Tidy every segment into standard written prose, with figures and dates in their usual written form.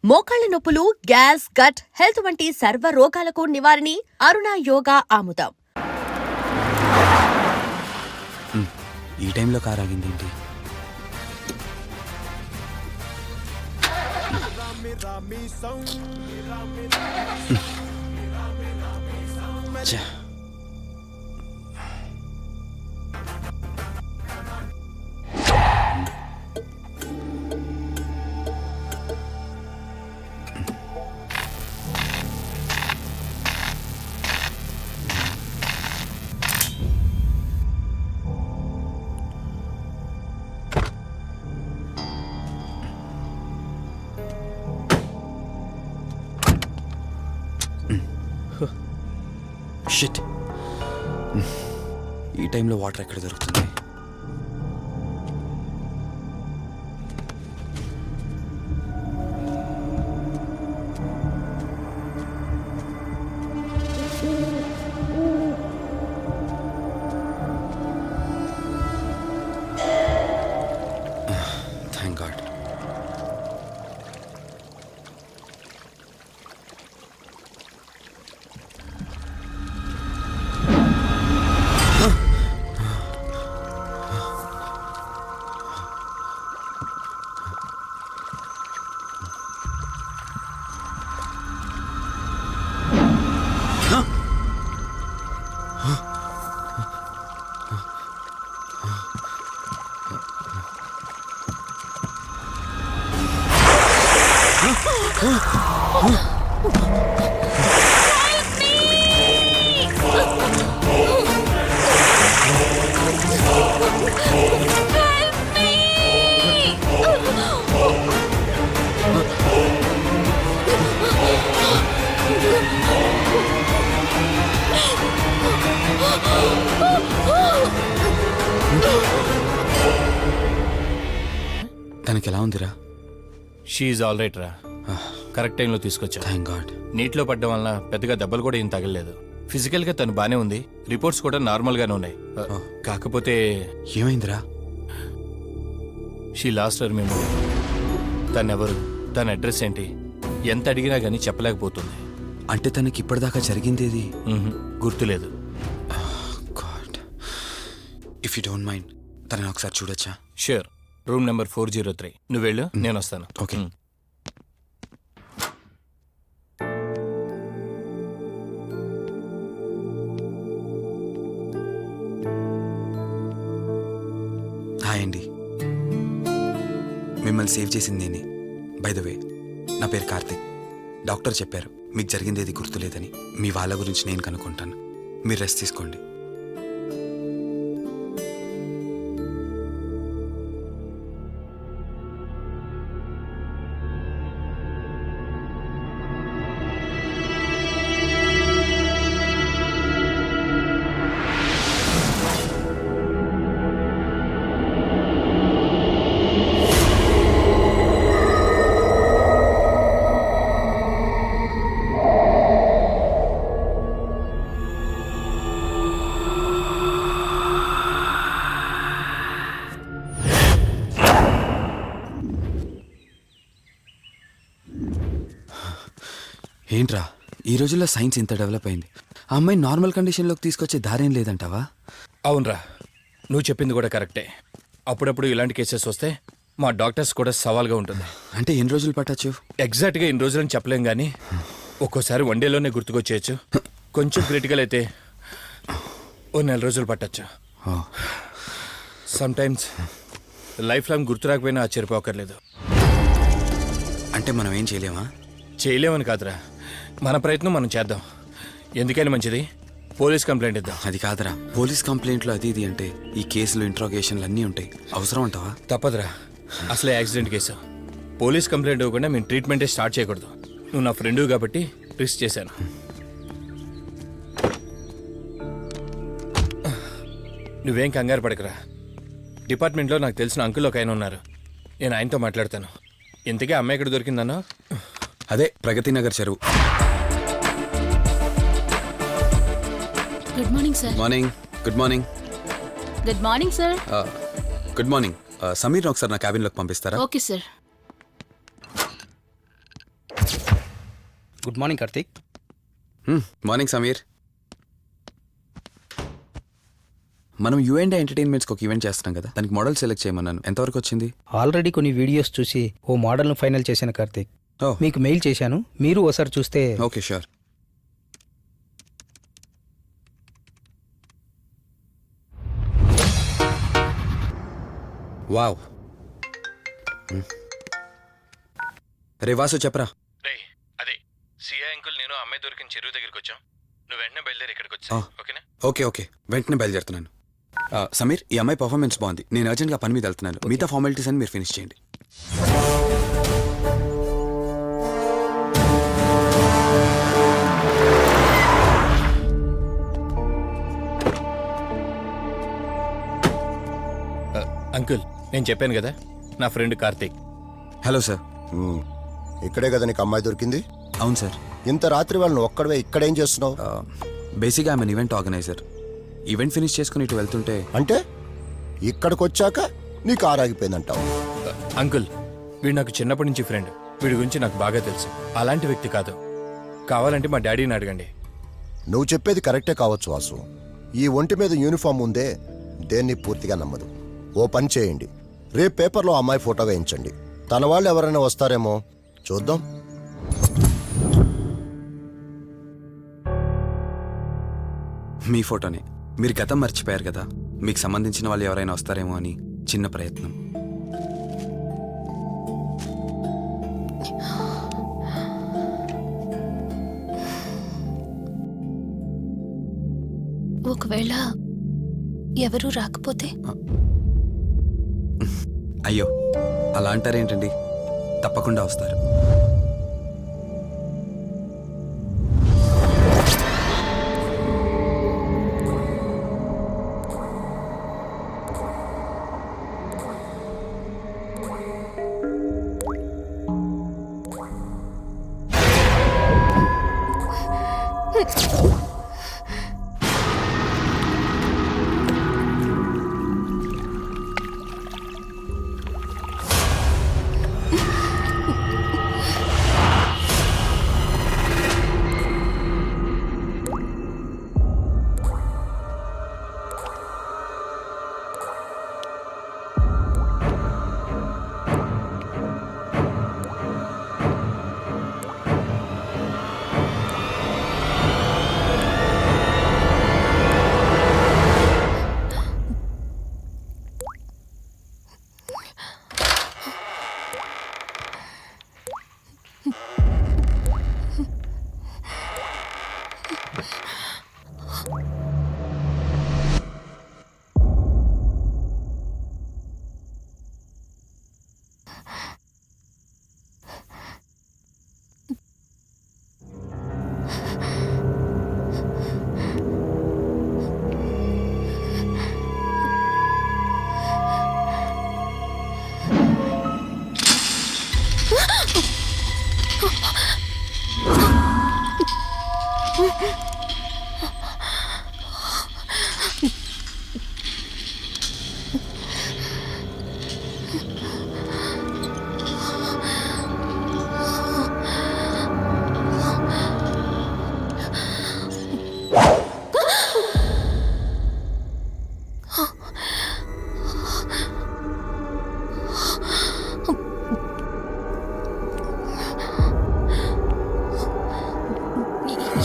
మోకాళ్ల నొప్పులు, gas, gut health వంటి సర్వ రోగాలకు నివారణి అరుణ యోగా ఆముదం. ఈ టైంలో కార్ ఆగిందేంటి? షిట్, ఈ టైంలో వాటర్ ఎక్కడ దొరుకుతుంది? Thank God. తనకి ఎలా ఉందిరా? షీఈ్ ఆల్ రైట్ రా. కరెక్ట్ టైంలో తీసుకొచ్చా. Thank God. నీటిలో పడ్డం వలన పెద్దగా దెబ్బలు కూడా ఏం తగలలేదు. ఫిజికల్ గా తను బానే ఉంది. రిపోర్ట్స్ కూడా నార్మల్ గానే ఉన్నాయి. కాకపోతే ఏమైందిరా? She lost her memory. తనెవరు, తన అడ్రస్ ఏంటి, ఎంత అడిగినా గానీ చెప్పలేకపోతుంది. అంటే తనకి ఇప్పటిదాకా జరిగిందేది గుర్తులేదు. God, if you don't mind తనని ఒకసారి చూడొచ్చా? షూర్. Room number 403. నువ్వు వెళ్ళు, నేను వస్తాను. ఓకే. హాయ్ అండి, మిమ్మల్ని సేవ్ చేసింది నేనే. బై ద వే, నా పేరు కార్తిక్. డాక్టర్ చెప్పారు మీకు జరిగిందేది గుర్తులేదని. మీ వాళ్ళ గురించి నేను కనుక్కుంటాను. మీరు రెస్ట్ తీసుకోండి. ఏంట్రా, ఈ రోజుల్లో సైన్స్ ఇంత డెవలప్ అయింది. ఆ అమ్మాయి నార్మల్ కండిషన్లోకి తీసుకొచ్చే దారేం లేదంటావా? అవునరా, నువ్వు చెప్పింది కూడా కరెక్టే. అప్పుడప్పుడు ఇలాంటి కేసెస్ వస్తే మా డాక్టర్స్ కూడా సవాల్గా ఉంటుంది. అంటే ఎన్ని రోజులు పట్టచ్చు? ఎగ్జాక్ట్గా ఇన్ని రోజులని చెప్పలేం కానీ ఒక్కోసారి వన్ డేలోనే గుర్తుకొచ్చేయచ్చు. కొంచెం క్రిటికల్ అయితే ఓ 4 రోజులు పట్టచ్చు. సమ్ టైమ్స్ లైఫ్ లాంగ్ గుర్తు రాకపోయినా ఆశ్చర్యపోకర్లేదు. అంటే మనం ఏం చేయలేమా? చేయలేమని కాదురా, మన ప్రయత్నం మనం చేద్దాం. ఎందుకని మంచిది, పోలీస్ కంప్లైంట్ ఇద్దాం. అది కాదురా, పోలీస్ కంప్లైంట్లు అది ఇది అంటే ఈ కేసులు, ఇంట్రాగేషన్లు అన్నీ ఉంటాయి. అవసరం అంటావా? తప్పదురా, అసలే యాక్సిడెంట్ కేసు. పోలీస్ కంప్లైంట్ ఇవ్వకుండా మేము ట్రీట్మెంటే స్టార్ట్ చేయకూడదు. నువ్వు నా ఫ్రెండు కాబట్టి రిస్క్ చేశాను. నువ్వేం కంగారు పడకరా. డిపార్ట్మెంట్లో నాకు తెలిసిన అంకుల్ ఒక ఆయన ఉన్నారు. నేను ఆయనతో మాట్లాడతాను. ఇంతకీ అమ్మాయి ఎక్కడ దొరికిందన్నా? అదే ప్రగతి నగర్ చెరువు. Good morning sir. Morning. Good morning. Good morning sir. Good morning. Sameer ఒకసారి నా క్యాబిన్లోకి పంపిస్తారా? Okay sir. Good morning Karthik. Morning Sameer. మనం యూఎండ్ ఎంటర్టైన్మెంట్స్కి ఒక ఈవెంట్ చేస్తున్నాం కదా, దానికి మోడల్ సెలెక్ట్ చేయమన్నాను. ఎంతవరకు వచ్చింది? ఆల్రెడీ కొన్ని వీడియోస్ చూసి ఓ మోడల్ను ఫైనల్ చేశాను కార్తీక్. ఓహ్, మీకు మెయిల్ చేశాను, మీరు ఓసారి చూస్తే. Okay sure. వావ్. రే వాసు చెప్పరా. రే అదే సిఐ అంకుల్ నేను అమ్మాయి దొరికిన చెరువు దగ్గరికి వచ్చాం. నువ్వు వెంటనే బయలుదేరి ఇక్కడికి వచ్చా, ఓకేనా? ఓకే ఓకే, వెంటనే బయలుదేరుతున్నాను. సమీర్, ఈ అమ్మాయి పర్ఫార్మెన్స్ బాగుంది. నేను అర్జెంట్గా పని మీద వెళ్తున్నాను. మిగతా ఫార్మాలిటీస్ అని మీరు ఫినిష్ చేయండి. అంకుల్, నేను చెప్పాను కదా, నా ఫ్రెండ్ కార్తీక్. Hello sir. ఇక్కడే కదా నీకు అమ్మాయి దొరికింది? అవును సార్. ఇంత రాత్రి వాళ్ళని ఒక్కడవే ఇక్కడేం చేస్తున్నావు? బేసిక్గా I'm event organiser. Event finish చేసుకుని ఇటు వెళ్తుంటే అంటే ఇక్కడికి వచ్చాక నీ కారు ఆగిపోయిందంటావు? అంకుల్, వీడు నాకు చిన్నప్పటి నుంచి ఫ్రెండ్. వీడి గురించి నాకు బాగా తెలుసు. అలాంటి వ్యక్తి కాదు. కావాలంటే మా డాడీని అడగండి. నువ్వు చెప్పేది కరెక్టే కావచ్చు వాసు. ఈ ఒంటి మీద యూనిఫామ్ ఉందే దేన్ని పూర్తిగా నమ్మదు. ఓ పని చేయండి, రేపు పేపర్లో అమ్మాయి ఫోటో వేయించండి. తన వాళ్ళు ఎవరైనా వస్తారేమో చూద్దాం. మీ ఫోటోనే. మీరు గతం మర్చిపోయారు కదా, మీకు సంబంధించిన వాళ్ళు ఎవరైనా వస్తారేమో అని చిన్న ప్రయత్నం. ఒకవేళ ఎవరూ రాకపోతే? అయ్యో, అలా అంటారేంటండి? తప్పకుండా వస్తారు.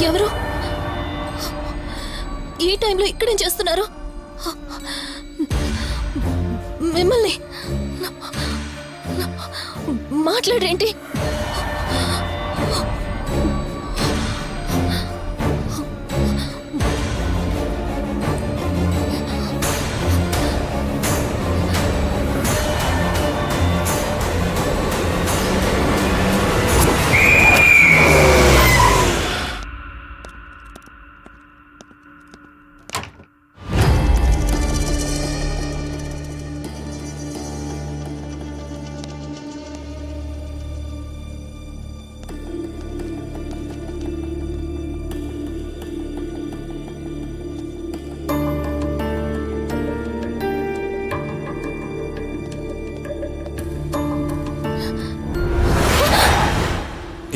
ఎవరు ఈ టైంలో ఇక్కడేం చేస్తున్నారు? మిమ్మల్ని మాట్లాడేంటి?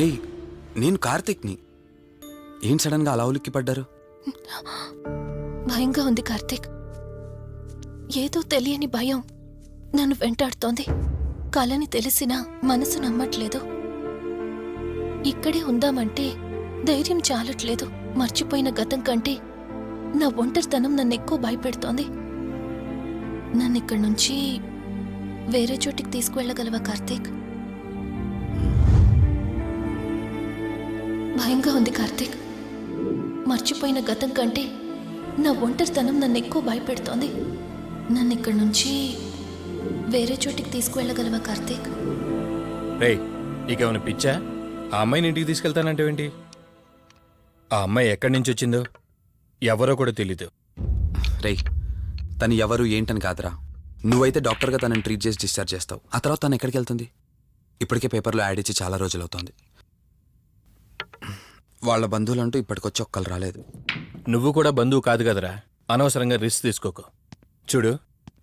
ఏయ్, నేను కార్తిక్ని. ఏంటి సడన్గా అలా ఉలిక్కి పడ్డారు? భయంగా ఉంది కార్తీక్. ఏదో తెలియని భయం నన్ను వెంటాడుతోంది. కలని తెలిసినా మనసు నమ్మట్లేదు. ఇక్కడే ఉందామంటే ధైర్యం చాలట్లేదు. మర్చిపోయిన గతం కంటే నా ఒంటరితనం నన్ను ఎక్కువ భయపెడుతోంది. నన్ను ఇక్కడి నుంచి వేరే చోటికి తీసుకువెళ్ళగలవా కార్తీక్? భయంగా ఉంది కార్తీక్. మర్చిపోయిన గతం కంటే నా ఒంటరితనం నన్ను ఎక్కువ భయపెడుతోంది. నన్ను ఇక్కడి నుంచి వేరే చోటికి తీసుకువెళ్ళగలవా కార్తీక్? రేయ్, నీకేమైనా పిచ్చా? ఆ అమ్మాయిని ఇంటికి తీసుకెళ్తానంటేవేంటి? ఆ అమ్మాయి ఎక్కడి నుంచి వచ్చిందో ఎవరో కూడా తెలీదు. రేయ్, తను ఎవరు ఏంటని కాదురా. నువ్వైతే డాక్టర్గా తనని ట్రీట్ చేసి డిశ్చార్జ్ చేస్తావు. ఆ తర్వాత తను ఎక్కడికి వెళ్తుంది? ఇప్పటికే పేపర్లో యాడ్ ఇచ్చి చాలా రోజులు అవుతోంది. వాళ్ళ బంధువులంటూ ఇప్పటికొచ్చి ఒక్కరు రాలేదు. నువ్వు కూడా బంధువు కాదు కదరా, అనవసరంగా రిస్క్ తీసుకోకు. చూడు,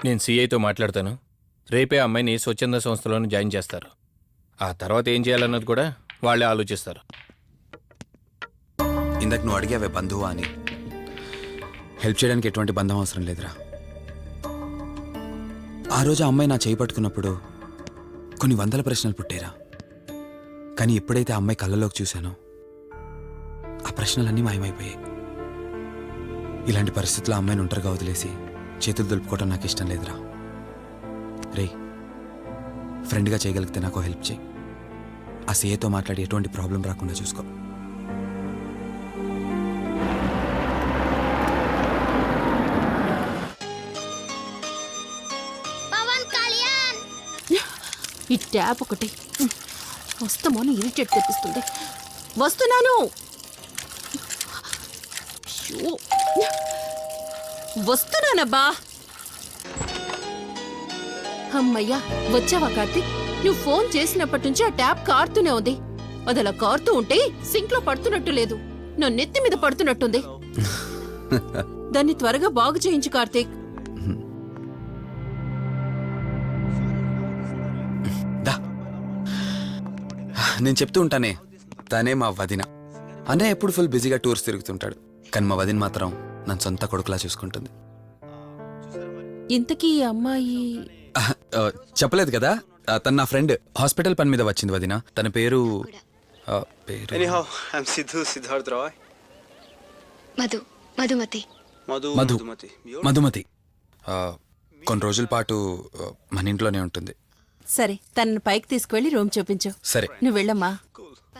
నేను సిఐతో మాట్లాడతాను. రేపే అమ్మాయిని స్వచ్ఛంద సంస్థలోనే జాయిన్ చేస్తారు. ఆ తర్వాత ఏం చేయాలన్నది కూడా వాళ్ళే ఆలోచిస్తారు. ఇందాక నువ్వు అడిగావే బంధువా అని. హెల్ప్ చేయడానికి ఎటువంటి బంధం అవసరం లేదురా. ఆ రోజు ఆ అమ్మాయి నా చేయి పట్టుకున్నప్పుడు కొన్ని వందల ప్రశ్నలు పుట్టేరా. కానీ ఎప్పుడైతే ఆ అమ్మాయి కళ్ళలోకి చూశానో ఆ ప్రశ్నలన్నీ మాయమైపోయాయి. ఇలాంటి పరిస్థితుల్లో ఆ అమ్మాయిని ఒంటరిగా వదిలేసి చేతులు దులుపుకోవడం నాకు ఇష్టం లేదురా. రేయ్, ఫ్రెండ్గా చేయగలిగితే నాకు హెల్ప్ చేయి. ఆ సీఏతో మాట్లాడి ఎటువంటి ప్రాబ్లం రాకుండా చూసుకో. ఈ ట్యాప్ ఒకటి వస్తామని ఇరిటేట్ తెప్పిస్తుంది. వస్తున్నాను. అయ్యో. వస్తున్నానబ్బా. అమ్మయ్యా, వచ్చావా కార్తీక్? నువ్వు ఫోన్ చేసినప్పటి నుంచి ఆ ట్యాప్ కారుతూనే ఉంది. అది అలా కారుతూ ఉంటే సింక్ లో పడుతున్నట్టు లేదు, నా నెత్తి మీద పడుతున్నట్టుంది. దాన్ని త్వరగా బాగు చేయించు కార్తీక్. నేను చెప్తూ ఉంటానే, తనే మా వదిన. అన్నయ్య ఎప్పుడు ఫుల్ బిజీగా టూర్స్ తిరుగుతుంటాడు, కానీ మా వదిన మాత్రం నన్ను సొంత కొడుకులా చూసుకుంటుంది. ఇంతకీ ఈ అమ్మాయి చెప్పలేదు కదా, తను నా ఫ్రెండ్. హాస్పిటల్ పని మీద వచ్చింది వదిన. తన పేరు Anyhow, I'm Siddharth Roy. Madhumati. Madhumati. కొన్ని రోజుల పాటు మన ఇంట్లోనే ఉంటుంది. సరే, తనను పైకి తీసుకువెళ్ళి రూమ్ చూపించు. సరే, నువ్వు వెళ్ళమ్మా.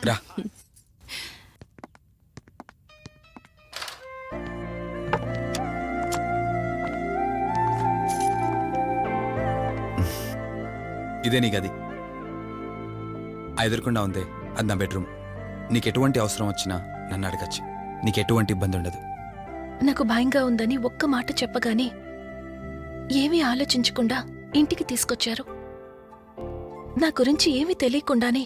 రా. ఇదే నీ గది. ఎదురుకుండా ఉందే, అది నా బెడ్రూమ్. నీకు ఎటువంటి అవసరం వచ్చినా నన్ను అడగచ్చు. నీకు ఎటువంటి ఇబ్బంది ఉండదు. నాకు భయంగా ఉందని ఒక్క మాట చెప్పగానే ఏమీ ఆలోచించకుండా ఇంటికి తీసుకొచ్చారు. నా గురించి ఏమీ తెలియకుండానే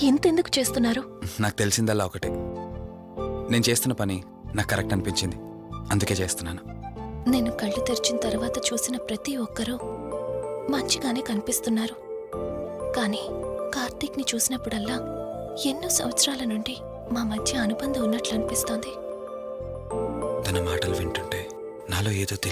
ఇంతెందుకు చేస్తున్నారు? నాకు తెలిసిందల్లా ఒకటే, నేను చేస్తున్న పని నాకు కరెక్ట్ అనిపించింది, అందుకే చేస్తున్నాను. నేను కళ్ళు తెరిచిన తర్వాత చూసిన ప్రతి ఒక్కరూ మంచిగానే కనిపిస్తున్నారు. కానీ కార్తీక్ని చూసినప్పుడల్లా ఎన్నో సంవత్సరాల నుండి మా మధ్య అనుబంధం ఉన్నట్లు అనిపిస్తోంది. తన మాటలు వింటుంటే నాలో ఏదో తెలియదు